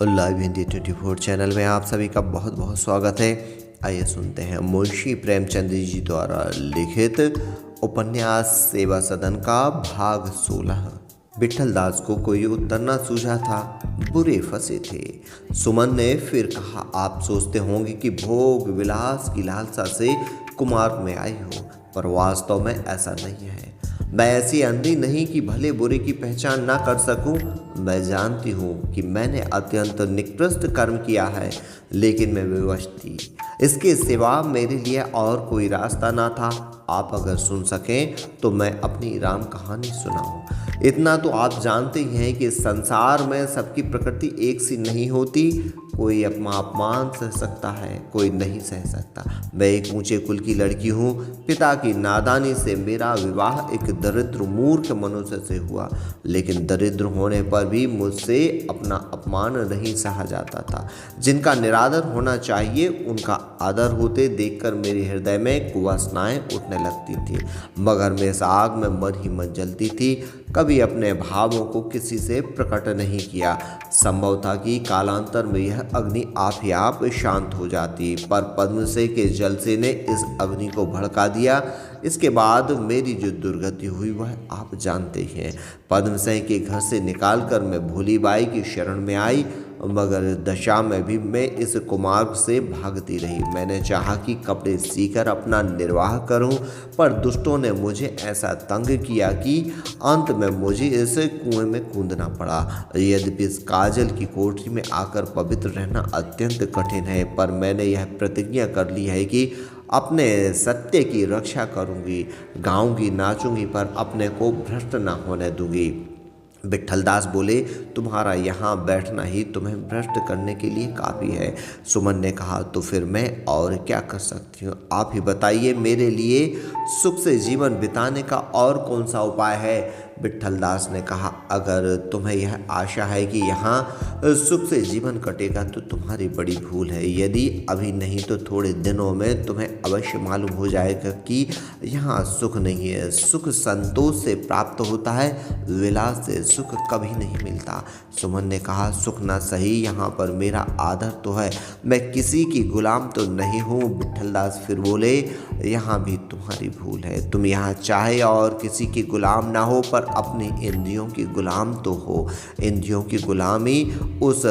Live Hindi 24 channel में आप सभी का बहुत बहुत स्वागत है। आइए सुनते हैं मुंशी प्रेमचंद जी द्वारा लिखित उपन्यास सेवा सदन का भाग 16। विठल दास को कोई उत्तर न सूझा था, बुरे फंसे थे। सुमन ने फिर कहा, आप सोचते होंगे कि भोग विलास की लालसा से कुमार में आई हो, पर वास्तव में ऐसा नहीं है। मैं ऐसी अंधी नहीं कि भले बुरे की पहचान ना कर सकूं। मैं जानती हूँ कि मैंने अत्यंत निकृष्ट कर्म किया है, लेकिन मैं विवश थी। इसके सिवा मेरे लिए और कोई रास्ता ना था। आप अगर सुन सकें तो मैं अपनी राम कहानी सुनाऊं। इतना तो आप जानते ही हैं कि संसार में सबकी प्रकृति एक सी नहीं होती। कोई अपमान सह सकता है, कोई नहीं सह सकता। मैं एक ऊंचे कुल की लड़की हूँ। पिता की नादानी से मेरा विवाह एक दरिद्र मूर्ख मनुष्य से हुआ, लेकिन दरिद्र होने पर भी मुझसे अपना अपमान नहीं सहा जाता था। जिनका निरादर होना चाहिए उनका आदर होते देखकर मेरे हृदय में कुवासनाएं उठने लगती थी, मगर मैं इस आग में मन ही मन जलती थी। कभी अपने भावों को किसी से प्रकट नहीं किया। संभव था कि कालांतर में यह अग्नि आप ही आप शांत हो जाती, पर पद्मसे के जलसे ने इस अग्नि को भड़का दिया। इसके बाद मेरी जो दुर्गति हुई वह आप जानते ही हैं। पद्मसे के घर से निकालकर मैं भोली बाई की शरण में आई, मगर दशा में भी मैं इस कुमार्ग से भागती रही। मैंने चाहा कि कपड़े सीकर अपना निर्वाह करूं, पर दुष्टों ने मुझे ऐसा तंग किया कि अंत में मुझे इस कुएं में कूदना पड़ा। यद्यपि इस काजल की कोठरी में आकर पवित्र रहना अत्यंत कठिन है, पर मैंने यह प्रतिज्ञा कर ली है कि अपने सत्य की रक्षा करूंगी, गाऊंगी, नाचूंगी, पर अपने को भ्रष्ट न होने दूंगी। विठल दास बोले, तुम्हारा यहाँ बैठना ही तुम्हें भ्रष्ट करने के लिए काफ़ी है। सुमन ने कहा, तो फिर मैं और क्या कर सकती हूँ? आप ही बताइए, मेरे लिए सुख से जीवन बिताने का और कौन सा उपाय है? विठल दास ने कहा, अगर तुम्हें यह आशा है कि यहाँ सुख से जीवन कटेगा तो तुम्हारी बड़ी भूल है। यदि अभी नहीं तो थोड़े दिनों में तुम्हें अवश्य मालूम हो जाएगा कि यहाँ सुख नहीं है। सुख संतोष से प्राप्त होता है, विलास से सुख कभी नहीं मिलता। सुमन ने कहा, सुख ना सही, यहाँ पर मेरा आदर तो है, मैं किसी की गुलाम तो नहीं हूँ। विठल दास फिर बोले, यहाँ भी तुम्हारी भूल है। तुम यहाँ चाहे और किसी की गुलाम ना हो, पर अपनी इंद्रियों की गुलाम तो हो। इंद्रियों की गुलामी उस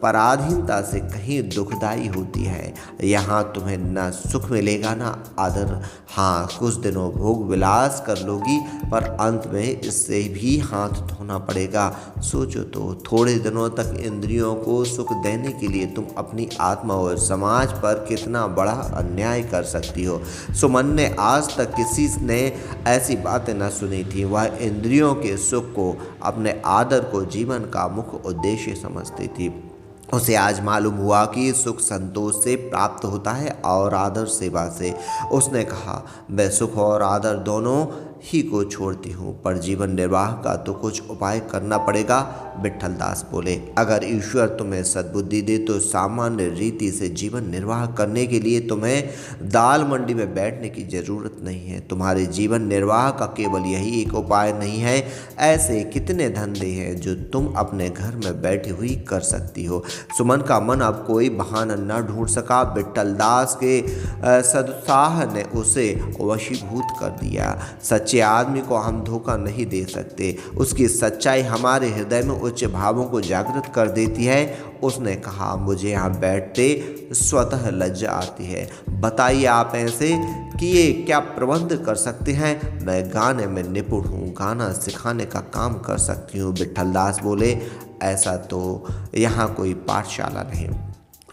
पराधीनता से कहीं दुखदाई होती है। यहाँ तुम्हें ना सुख मिलेगा ना आदर। हाँ, कुछ दिनों भोग विलास कर लोगी, पर अंत में इससे भी हाथ धोना पड़ेगा। सोचो तो, थोड़े दिनों तक इंद्रियों को सुख देने के लिए तुम अपनी आत्मा और समाज पर कितना बड़ा अन्याय कर सकती हो। सुमन ने आज तक किसी ने ऐसी बातें न सुनी थी। वह इंद्रियों के सुख को, अपने आदर को जीवन का मुख्य उद्देश्य समझती थी। उसे आज मालूम हुआ कि सुख संतोष से प्राप्त होता है और आदर सेवा से। उसने कहा, मैं सुख और आदर दोनों ही को छोड़ती हूँ, पर जीवन निर्वाह का तो कुछ उपाय करना पड़ेगा। विठल दास बोले, अगर ईश्वर तुम्हें सद्बुद्धि दे तो सामान्य रीति से जीवन निर्वाह करने के लिए तुम्हें दाल मंडी में बैठने की जरूरत नहीं है। तुम्हारे जीवन निर्वाह का केवल यही एक उपाय नहीं है। ऐसे कितने धंधे हैं जो तुम अपने घर में बैठी हुई कर सकती हो। सुमन का मन अब कोई बहाना न ढूंढ सका। विठल दास के सदुत्साह ने उसे वशीभूत कर दिया। सच्चे आदमी को हम धोखा नहीं दे सकते। उसकी सच्चाई हमारे हृदय में उच्च भावों को जागृत कर देती है। उसने कहा, मुझे यहाँ बैठते स्वतः लज्जा आती है। बताइए आप ऐसे किए क्या प्रबंध कर सकते हैं? मैं गाने में निपुण हूँ, गाना सिखाने का काम कर सकती हूँ। विठल दास बोले, ऐसा तो यहाँ कोई पाठशाला नहीं।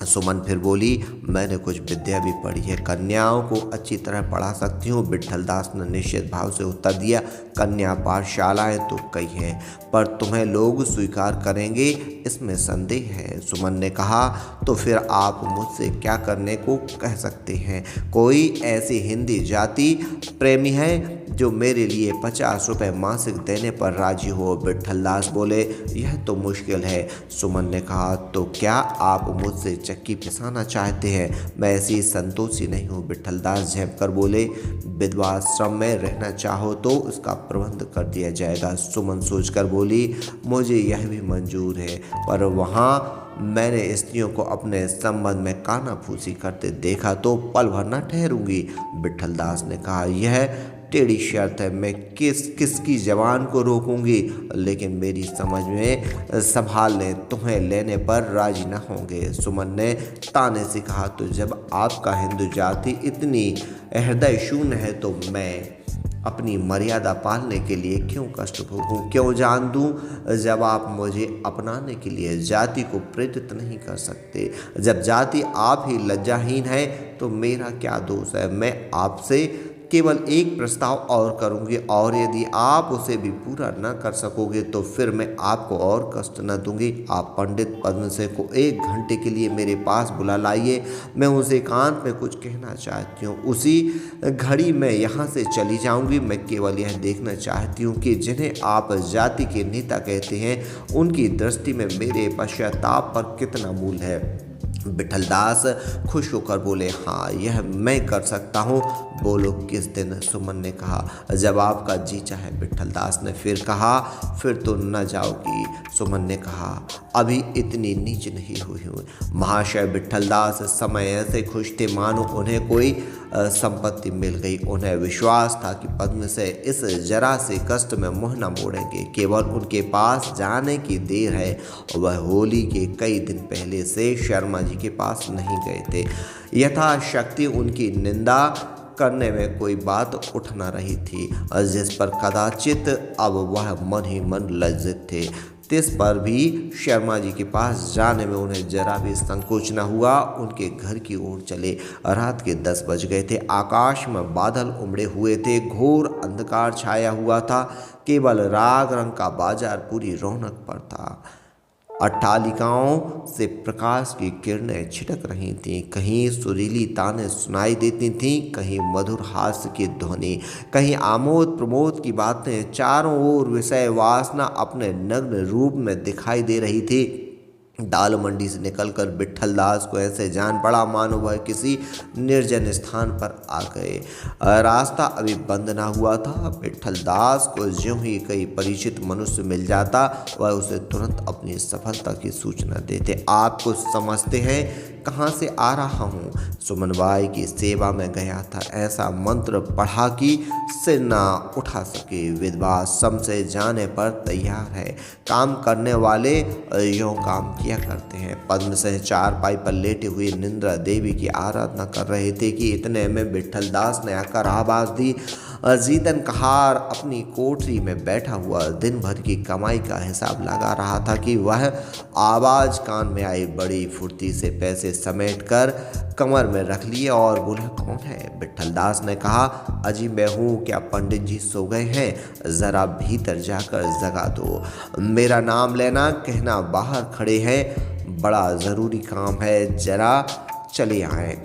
सुमन फिर बोली, मैंने कुछ विद्या भी पढ़ी है, कन्याओं को अच्छी तरह पढ़ा सकती हूँ। विठल दास ने निश्चित भाव से उत्तर दिया, कन्या पाठशालाएं तो कई हैं, पर तुम्हें लोग स्वीकार करेंगे इसमें संदेह है। सुमन ने कहा, तो फिर आप मुझसे क्या करने को कह सकते हैं? कोई ऐसी हिंदी जाति प्रेमी है जो मेरे लिए 50 रुपये मासिक देने पर राजी हो? विठल दास बोले, यह तो मुश्किल है। सुमन ने कहा, तो क्या आप मुझसे चक्की पिसाना चाहते हैं? मैं ऐसी संतोषी नहीं हूँ। विठल दास झेप कर बोले, विधवा आश्रम में रहना चाहो तो उसका प्रबंध कर दिया जाएगा। सुमन सोचकर बोली, मुझे यह भी मंजूर है, पर वहाँ मैंने स्त्रियों को अपने संबंध में कानाफूसी करते देखा तो पल भर न ठहरूंगी। विठलदास ने कहा, यह टेढ़ी शर्त है। मैं किसकी जवान को रोकूंगी, लेकिन मेरी समझ में संभालने तुम्हें लेने पर राजी न होंगे। सुमन ने ताने से कहा, तो जब आपका हिंदू जाति इतनी हृदय शून्य है तो मैं अपनी मर्यादा पालने के लिए क्यों कष्ट भोगूं, क्यों जान दूं। जब आप मुझे अपनाने के लिए जाति को प्रेरित नहीं कर सकते, जब जाति आप ही लज्जाहीन है तो मेरा क्या दोष है। मैं आपसे केवल एक प्रस्ताव और करूंगी, और यदि आप उसे भी पूरा न कर सकोगे तो फिर मैं आपको और कष्ट न दूंगी। आप पंडित पद्मसेन को 1 घंटे के लिए मेरे पास बुला लाइए, मैं उसे एकांत में कुछ कहना चाहती हूँ। उसी घड़ी मैं यहाँ से चली जाऊंगी। मैं केवल यह देखना चाहती हूँ कि जिन्हें आप जाति के नेता कहते हैं, उनकी दृष्टि में मेरे पश्चाताप पर कितना मूल है। विठलदास खुश होकर बोले, हाँ, यह मैं कर सकता हूँ। बोलो किस दिन, सुमन ने कहा। जब आपका जी चाहे। विठलदास ने फिर कहा, फिर तो न जाओगी। सुमन ने कहा, अभी इतनी नीच नहीं हुई हूँ। महाशय विठलदास समय ऐसे खुश थे मानो उन्हें कोई संपत्ति मिल गई। उन्हें विश्वास था कि पद्म से इस जरा से कष्ट में मुँह न मोड़ेंगे। केवल उनके पास जाने की देर है। वह होली के कई दिन पहले से शर्मा जी के पास नहीं गए थे। यथाशक्ति उनकी निंदा करने में कोई बात उठ न रही थी, जिस पर कदाचित अब वह मन ही मन लज्जित थे। तिस पर भी शर्मा जी के पास जाने में उन्हें जरा भी संकोच न हुआ। उनके घर की ओर चले। रात के 10 बज गए थे। आकाश में बादल उमड़े हुए थे। घोर अंधकार छाया हुआ था। केवल राग रंग का बाजार पूरी रौनक पर था। अट्टालिकाओं से प्रकाश की किरणें छिटक रही थीं। कहीं सुरीली ताने सुनाई देती थीं, कहीं मधुर हास्य की ध्वनि, कहीं आमोद प्रमोद की बातें। चारों ओर विषय वासना अपने नग्न रूप में दिखाई दे रही थी। दाल मंडी से निकलकर विठलदास को ऐसे जान पड़ा मानो वह किसी निर्जन स्थान पर आ गए। रास्ता अभी बंद ना हुआ था। विठलदास को ज्यों ही कोई परिचित मनुष्य मिल जाता, वह उसे तुरंत अपनी सफलता की सूचना देते। आप कुछ समझते हैं कहाँ से आ रहा हूँ? सुमनबाई की सेवा में गया था। ऐसा मंत्र पढ़ा कि सिर ना उठा सके। विधवा सम से जाने पर तैयार है। काम करने वाले यों काम किया करते हैं। पद्मसेन चारपाई पर लेटे हुए निंद्रा देवी की आराधना कर रहे थे कि इतने में विठलदास ने आकर आवाज दी। जीतन कहार अपनी कोठरी में बैठा हुआ दिन भर की कमाई का हिसाब लगा रहा था कि वह आवाज कान में आई। बड़ी फुर्ती से पैसे समेटकर कमर में रख लिए और बोला, कौन है? विठलदास ने कहा, अजी मैं हूँ। क्या पंडित जी सो गए हैं? जरा भीतर जाकर जगा दो। मेरा नाम लेना, कहना बाहर खड़े हैं, बड़ा ज़रूरी काम है, जरा चले आए।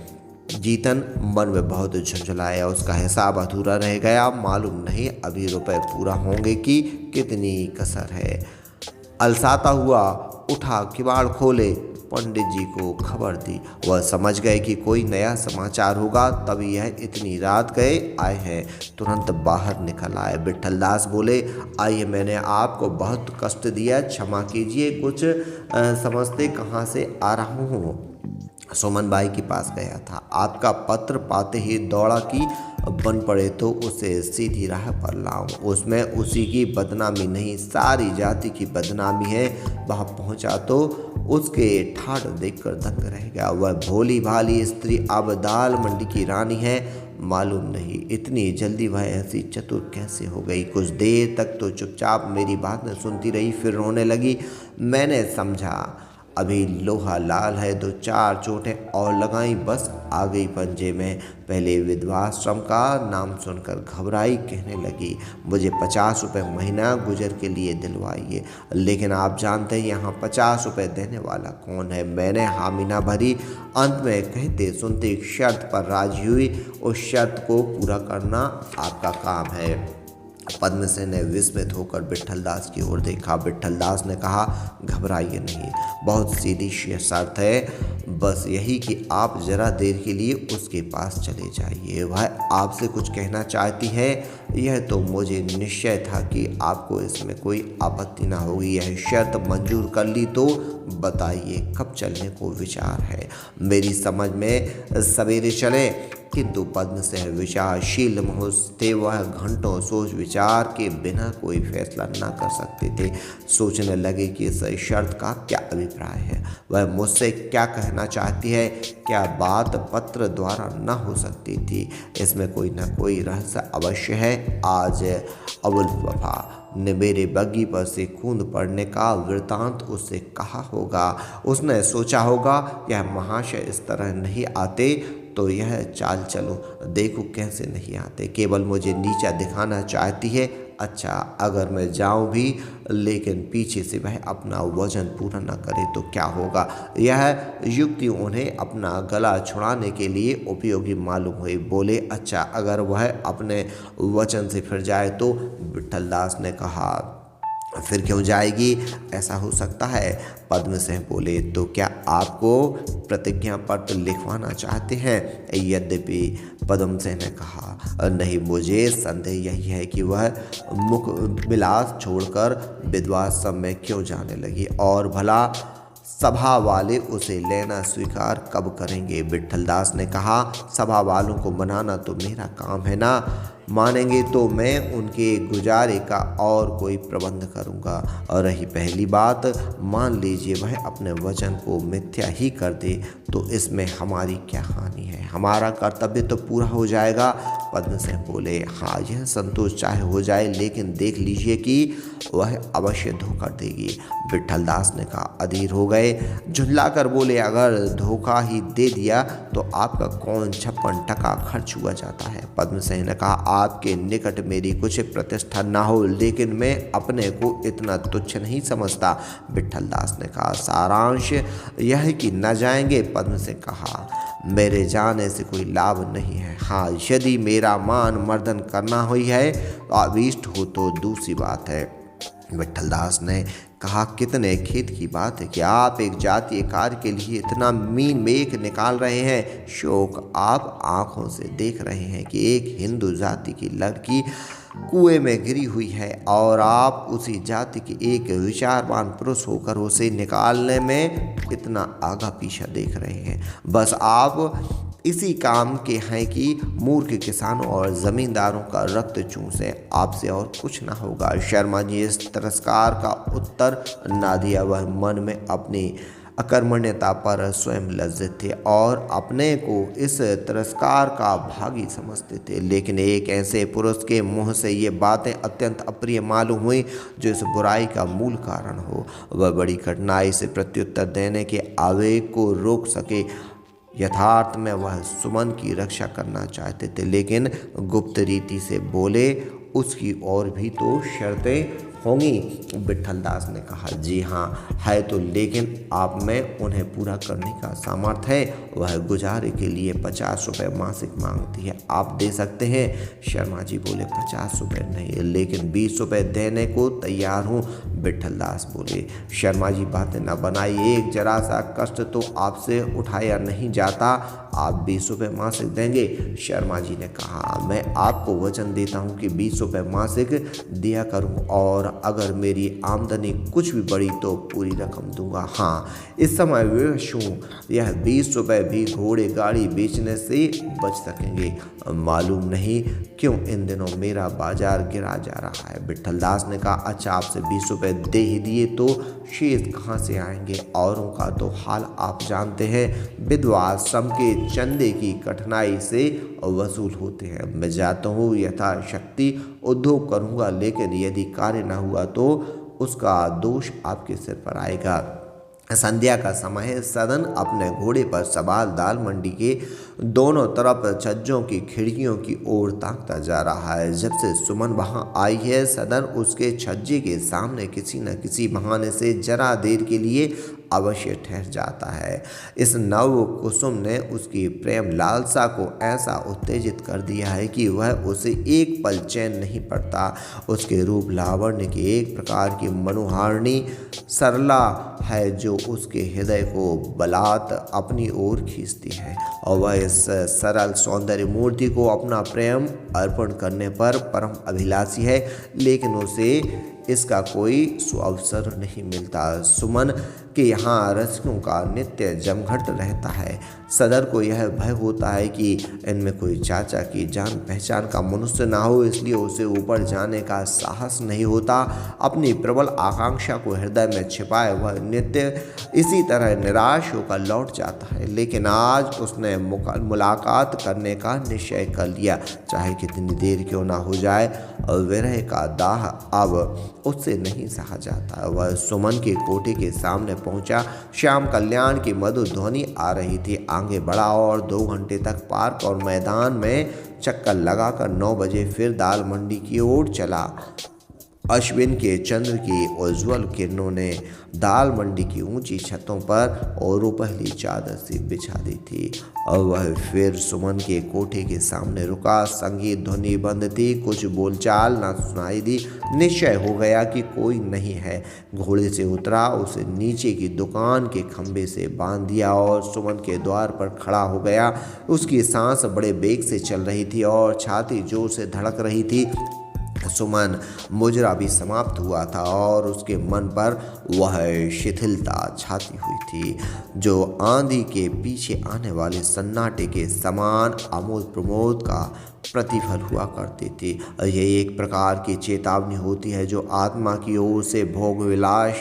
जीतन मन में बहुत झुंझलाया। उसका हिसाब अधूरा रह गया। मालूम नहीं अभी रुपए पूरा होंगे कि कितनी कसर है। अलसाता हुआ उठा, किवाड़ खोले, पंडित जी को खबर दी। वह समझ गए कि कोई नया समाचार होगा, तभी यह इतनी रात गए आए हैं। तुरंत बाहर निकल आए। विठलदास बोले, आइए, मैंने आपको बहुत कष्ट दिया, क्षमा कीजिए। कुछ समझते कहाँ से आ रहा हूँ। सुमनबाई के पास गया था। आपका पत्र पाते ही दौड़ा कि बन पड़े तो उसे सीधी राह पर लाऊं। उसमें उसी की बदनामी नहीं, सारी जाति की बदनामी है। वहाँ पहुँचा तो उसके ठाठ देखकर दंग रह गया। वह भोली भाली स्त्री अब दाल मंडी की रानी है। मालूम नहीं इतनी जल्दी वह ऐसी चतुर कैसे हो गई। कुछ देर तक तो चुपचाप मेरी बातें सुनती रही, फिर रोने लगी। मैंने समझा अभी लोहा लाल है, 2-4 चोटें और लगाई, बस आ गई पंजे में। पहले विधवाश्रम का नाम सुनकर घबराई, कहने लगी, मुझे 50 रुपये महीना गुजर के लिए दिलवाइए। लेकिन आप जानते हैं यहाँ 50 रुपये देने वाला कौन है। मैंने हामी ना भरी। अंत में कहते सुनते एक शर्त पर राजी हुई। उस शर्त को पूरा करना आपका काम है। पद्मसेन ने विस्मित होकर विट्ठलदास की ओर देखा। विट्ठलदास ने कहा, घबराइए नहीं, बहुत सीधी सी शर्त है, बस यही कि आप जरा देर के लिए उसके पास चले जाइए। वह आपसे कुछ कहना चाहती है। यह तो मुझे निश्चय था कि आपको इसमें कोई आपत्ति ना होगी। यह शर्त मंजूर कर ली तो बताइए कब चलने को विचार है। मेरी समझ में सवेरे चले। किंतु पद्मसेन विचारशील मनुष्य थे। वह घंटों सोच विचार के बिना कोई फैसला न कर सकते थे। सोचने लगे कि इस शर्त का क्या अभिप्राय है, वह मुझसे क्या कहना चाहती है, क्या बात पत्र द्वारा न हो सकती थी। इसमें कोई न कोई रहस्य अवश्य है। आज अबुल वफा ने मेरे बग्गी पर से खून पड़ने का वृतांत उससे कहा होगा। उसने सोचा होगा यह महाशय इस तरह नहीं आते तो यह चाल चलो, देखो कैसे नहीं आते, केवल मुझे नीचा दिखाना चाहती है। अच्छा, अगर मैं जाऊं भी लेकिन पीछे से वह अपना वचन पूरा न करे तो क्या होगा। यह युक्ति उन्हें अपना गला छुड़ाने के लिए उपयोगी मालूम हुई। बोले, अच्छा, अगर वह अपने वचन से फिर जाए तो। विट्ठलदास ने कहा, फिर क्यों जाएगी, ऐसा हो सकता है। पद्मसेन बोले, तो क्या आपको प्रतिज्ञा पत्र लिखवाना चाहते हैं। यद्यपि पद्मसेन ने कहा, नहीं, मुझे संदेह यही है कि वह मुख विलास छोड़कर विधवाश्रम में क्यों जाने लगी, और भला सभा वाले उसे लेना स्वीकार कब करेंगे। विट्ठलदास ने कहा, सभा वालों को मनाना तो मेरा काम है ना, मानेंगे तो मैं उनके गुजारे का और कोई प्रबंध करूंगा। और रही पहली बात, मान लीजिए वह अपने वचन को मिथ्या ही कर दे तो इसमें हमारी क्या हानि है, हमारा कर्तव्य तो पूरा हो जाएगा। पद्मसेन बोले, हाँ, यह संतोष चाहे हो जाए, लेकिन देख लीजिए कि वह अवश्य धोखा देगी। विट्ठलदास ने कहा, अधीर हो गए, झुंझलाकर बोले, अगर धोखा ही दे दिया तो आपका कौन 56 खर्च हुआ जाता है। पद्मसेन ने कहा, आपके निकट मेरी कुछ प्रतिष्ठा ना हो, लेकिन मैं अपने को इतना तुच्छ नहीं समझता। विट्ठलदास ने कहा, सारांश यह है कि न जाएंगे। पद्मसेन कहा, मेरे जाने से कोई लाभ नहीं है। हाँ, यदि मेरा मान मर्दन करना हुई है तो अभीष्ट हो तो दूसरी बात है। विट्ठलदास ने कहा, कितने खेद की बात है कि आप एक जातीय कार्य के लिए इतना मीन मेख निकाल रहे हैं। शोक आप आंखों से देख रहे हैं कि एक हिंदू जाति की लड़की कुएं में गिरी हुई है और आप उसी जाति के एक विचारवान पुरुष होकर उसे निकालने में कितना आगा पीछा देख रहे हैं। बस आप इसी काम के हैं कि मूर्ख किसानों और जमींदारों का रक्त चूसे, आपसे और कुछ ना होगा। शर्मा जी इस तिरस्कार का उत्तर ना दिया। वह मन में अपनी अकर्मण्यता पर स्वयं लज्जित थे और अपने को इस तिरस्कार का भागी समझते थे। लेकिन एक ऐसे पुरुष के मुंह से ये बातें अत्यंत अप्रिय मालूम हुई जो इस बुराई का मूल कारण हो। वह बड़ी कठिनाई से प्रत्युत्तर देने के आवेग को रोक सके। यथार्थ में वह सुमन की रक्षा करना चाहते थे, लेकिन गुप्त रीति से बोले, उसकी और भी तो शर्तें होंगी। विट्ठलदास ने कहा, जी हाँ है तो, लेकिन आप में उन्हें पूरा करने का सामर्थ्य है। वह गुजारे के लिए 50 रुपये मासिक मांगती है, आप दे सकते हैं। शर्मा जी बोले, 50 रुपये नहीं, लेकिन 20 रुपये देने को तैयार हूँ। विट्ठलदास बोले, शर्मा जी बातें न बनाइए, एक जरा सा कष्ट तो आपसे उठाया नहीं जाता, आप 20 रुपये मासिक देंगे। शर्मा जी ने कहा, मैं आपको वचन देता हूँ कि 20 रुपये मासिक दिया करूँ, और अगर मेरी आमदनी कुछ भी बढ़ी तो पूरी रकम दूंगा। हाँ, इस समय विवश हूँ, यह 20 रुपये भी घोड़े गाड़ी बेचने से बच सकेंगे। मालूम नहीं क्यों इन दिनों मेरा बाजार गिरा जा रहा है। विट्ठलदास ने कहा, अच्छा, आपसे 20 रुपये दे ही दिए तो शेष कहाँ से आएंगे। औरों का तो हाल आप जानते हैं, विधवा आश्रम के चंदे की कठिनाई से वसूल होते हैं। मैं जाता हूँ, यथाशक्ति उद्योग करूँगा, लेकिन यदि कार्य न हुआ तो उसका दोष आपके सिर पर आएगा। संध्या का समय है। सदन अपने घोड़े पर सवार दाल मंडी के दोनों तरफ छज्जों की खिड़कियों की ओर ताकता जा रहा है। जब से सुमन वहां आई है, सदन उसके छज्जे के सामने किसी न किसी बहाने से जरा देर के लिए अवश्य ठहर जाता है। इस नव कुसुम ने उसकी प्रेम लालसा को ऐसा उत्तेजित कर दिया है कि वह उसे एक पल चैन नहीं पड़ता। उसके रूप लावण्य की एक प्रकार की मनोहारिणी सरला है जो उसके हृदय को बलात् अपनी ओर खींचती है, और वह इस सरल सौंदर्य मूर्ति को अपना प्रेम अर्पण करने पर परम अभिलाषी है, लेकिन उसे इसका कोई सुअवसर नहीं मिलता। सुमन के यहाँ रसिकों का नित्य जमघट रहता है। सदर को यह भय होता है कि इनमें कोई चाचा की जान पहचान का मनुष्य ना हो, इसलिए उसे ऊपर जाने का साहस नहीं होता। अपनी प्रबल आकांक्षा को हृदय में छिपाए वह नित्य इसी तरह निराश होकर लौट जाता है, लेकिन आज उसने मुलाकात करने का निश्चय कर लिया, चाहे कितनी देर क्यों ना हो जाए। और विरह का दाह अब उससे नहीं सहा जाता। वह सुमन के कोठे के सामने पहुंचा। श्याम कल्याण की मधुर ध्वनि आ रही थी। आगे बढ़ा और 2 घंटे तक पार्क और मैदान में चक्कर लगाकर 9 बजे फिर दाल मंडी की ओर चला। अश्विन के चंद्र की उज्ज्वल किरणों ने दाल मंडी की ऊंची छतों पर और पहली चादर सी बिछा दी थी, और वह फिर सुमन के कोठे के सामने रुका। संगीत ध्वनि बंद थी, कुछ बोलचाल न सुनाई दी। निश्चय हो गया कि कोई नहीं है। घोड़े से उतरा, उसे नीचे की दुकान के खंभे से बांध दिया और सुमन के द्वार पर खड़ा हो गया। उसकी सांस बड़े बेग से चल रही थी और छाती जोर से धड़क रही थी। सुमन मुजरा भी समाप्त हुआ था और उसके मन पर वह शिथिलता छाती हुई थी जो आंधी के पीछे आने वाले सन्नाटे के समान आमोद प्रमोद का प्रतिफल हुआ करती थी। यह एक प्रकार की चेतावनी होती है जो आत्मा की ओर से भोग विलास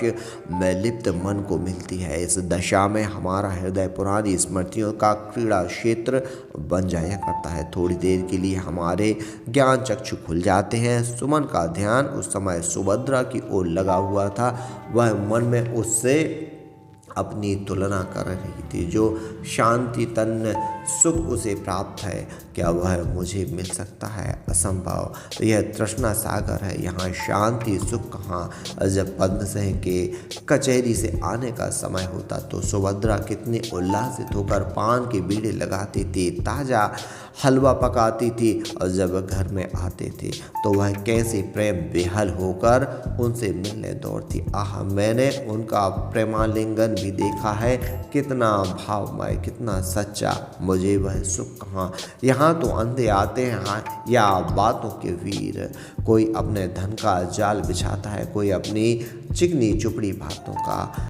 में लिप्त मन को मिलती है। इस दशा में हमारा हृदय पुरानी स्मृतियों का क्रीड़ा क्षेत्र बन जाया करता है। थोड़ी देर के लिए हमारे ज्ञान चक्षु खुल जाते हैं। सुमन का ध्यान उस समय सुभद्रा की ओर लगा हुआ था। वह मन में उससे अपनी तुलना कर रही थी। जो शांति तन सुख उसे प्राप्त है, क्या वह मुझे मिल सकता है? असंभव। तो यह तृष्णा सागर है, यहाँ शांति सुख कहाँ। जब पद्म सिंह के कचहरी से आने का समय होता तो सुभद्रा कितनी उल्लासित होकर पान के बीड़े लगाती थी, ताज़ा हलवा पकाती थी, और जब घर में आते थे तो वह कैसे प्रेम बेहल होकर उनसे मिलने दौड़ती। आह, मैंने उनका प्रेमालिंगन भी देखा है, कितना भावमय, कितना सच्चा। मुझे वह सुख कहाँ। यहाँ तो अंधे आते हैं या बातों के वीर। कोई अपने धन का जाल बिछाता है, कोई अपनी चिकनी चुपड़ी बातों का।